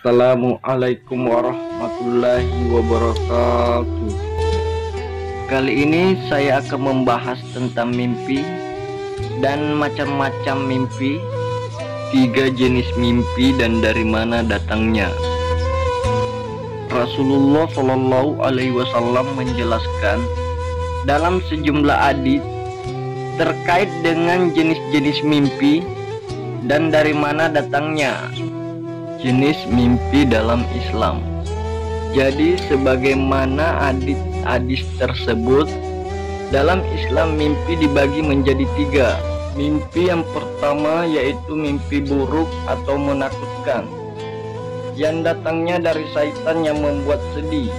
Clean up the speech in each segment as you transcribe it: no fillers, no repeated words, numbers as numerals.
Assalamualaikum warahmatullahi wabarakatuh. Kali ini saya akan membahas tentang mimpi dan macam-macam mimpi, 3 jenis mimpi dan dari mana datangnya. Rasulullah Shallallahu Alaihi Wasallam menjelaskan dalam sejumlah hadis terkait dengan jenis-jenis mimpi dan dari mana datangnya. Jenis mimpi dalam Islam. Jadi sebagaimana hadis tersebut, dalam Islam mimpi dibagi menjadi 3. Mimpi yang pertama yaitu mimpi buruk atau menakutkan, yang datangnya dari syaitan yang membuat sedih.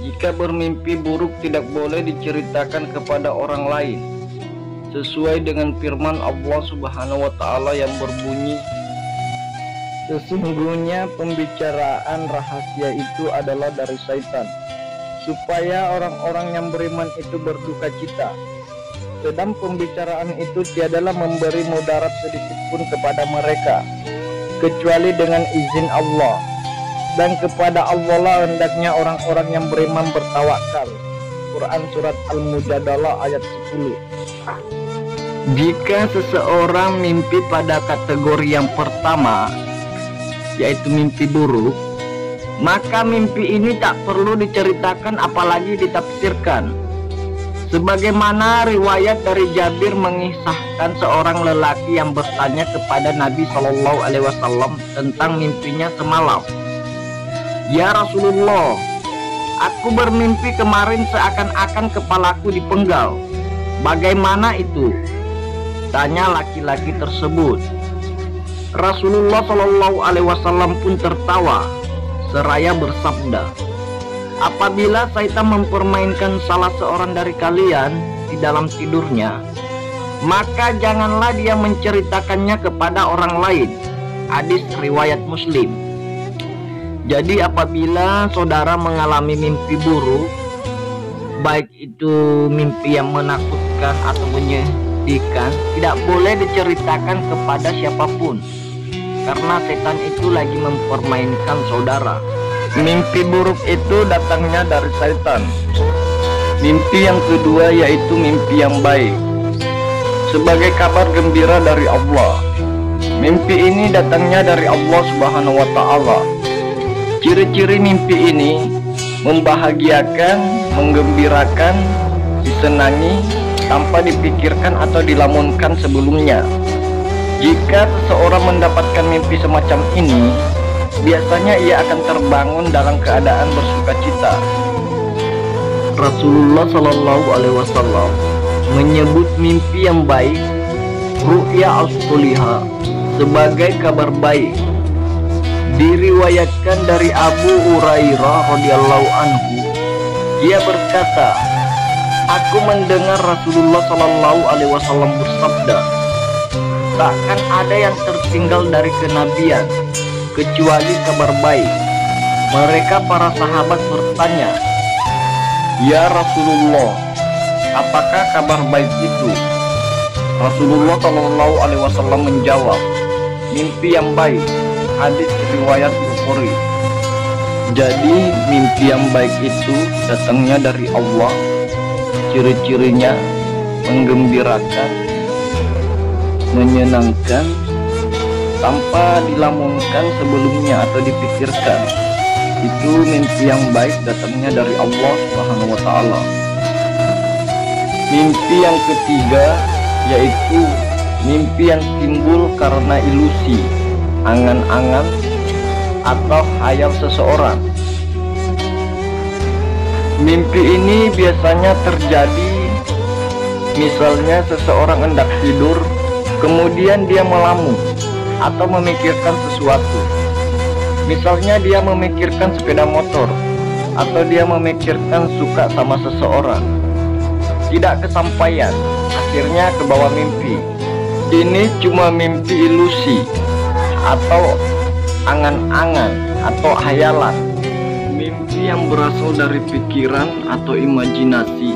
Jika bermimpi buruk tidak boleh diceritakan kepada orang lain, sesuai dengan firman Allah Subhanahu wa Ta'ala yang berbunyi, sesungguhnya pembicaraan rahasia itu adalah dari syaitan, supaya orang-orang yang beriman itu berduka cita. Sedang pembicaraan itu tiadalah memberi mudarat sedikit pun kepada mereka, kecuali dengan izin Allah. Dan kepada Allah lah hendaknya orang-orang yang beriman bertawakal. Quran Surat Al-Mujadalah ayat 10. Jika seseorang mimpi pada kategori yang pertama, yaitu mimpi buruk, maka mimpi ini tak perlu diceritakan apalagi ditafsirkan. Sebagaimana riwayat dari Jabir mengisahkan seorang lelaki yang bertanya kepada Nabi Shallallahu Alaihi Wasallam tentang mimpinya semalam. Ya Rasulullah, aku bermimpi kemarin seakan-akan kepalaku dipenggal. Bagaimana itu? Tanya laki-laki tersebut. Rasulullah Shallallahu Alaihi Wasallam pun tertawa seraya bersabda, apabila syaitan mempermainkan salah seorang dari kalian di dalam tidurnya, maka janganlah dia menceritakannya kepada orang lain. Hadis riwayat Muslim. Jadi apabila saudara mengalami mimpi buruk, baik itu mimpi yang menakutkan atau menyedihkan, tidak boleh diceritakan kepada siapapun, karena setan itu lagi mempermainkan saudara. Mimpi buruk itu datangnya dari setan. Mimpi yang kedua yaitu mimpi yang baik, sebagai kabar gembira dari Allah. Mimpi ini datangnya dari Allah Subhanahu wa Ta'ala. Ciri-ciri mimpi ini membahagiakan, menggembirakan, disenangi tanpa dipikirkan atau dilamunkan sebelumnya. Jika seseorang mendapatkan mimpi semacam ini, biasanya ia akan terbangun dalam keadaan bersuka cita. Rasulullah Shallallahu Alaihi Wasallam menyebut mimpi yang baik, ru'ya as-solihah, sebagai kabar baik. Diriwayatkan dari Abu Hurairah radhiyallahu anhu, ia berkata, aku mendengar Rasulullah Shallallahu Alaihi Wasallam bersabda, takkan ada yang tertinggal dari kenabian kecuali kabar baik. Mereka para sahabat bertanya, ya Rasulullah, apakah kabar baik itu? Rasulullah Shallallahu Alaihi Wasallam menjawab, mimpi yang baik. Hadis riwayat Bukhari. Jadi mimpi yang baik itu datangnya dari Allah. Ciri-cirinya menggembirakan, menyenangkan, tanpa dilamunkan sebelumnya atau dipikirkan. Itu mimpi yang baik datangnya dari Allah Subhanahu wa Ta'ala. Mimpi yang ketiga yaitu mimpi yang timbul karena ilusi, angan-angan, atau khayal seseorang. Mimpi ini biasanya terjadi misalnya seseorang hendak tidur, kemudian dia melamun atau memikirkan sesuatu. Misalnya dia memikirkan sepeda motor, atau dia memikirkan suka sama seseorang. Tidak kesampaian, akhirnya ke bawah mimpi. Ini cuma mimpi ilusi atau angan-angan atau hayalan. Mimpi yang berasal dari pikiran atau imajinasi,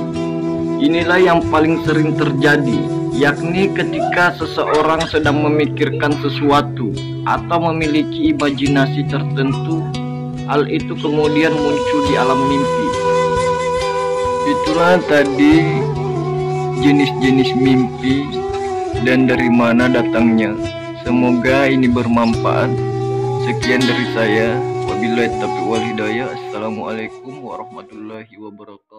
inilah yang paling sering terjadi. yakni ketika seseorang sedang memikirkan sesuatu atau memiliki imajinasi tertentu, hal itu kemudian muncul di alam mimpi. Itulah tadi jenis-jenis mimpi dan dari mana datangnya. Semoga ini bermanfaat. Sekian dari saya. Wabillahi taufiq wal hidayah. Assalamualaikum warahmatullahi wabarakatuh.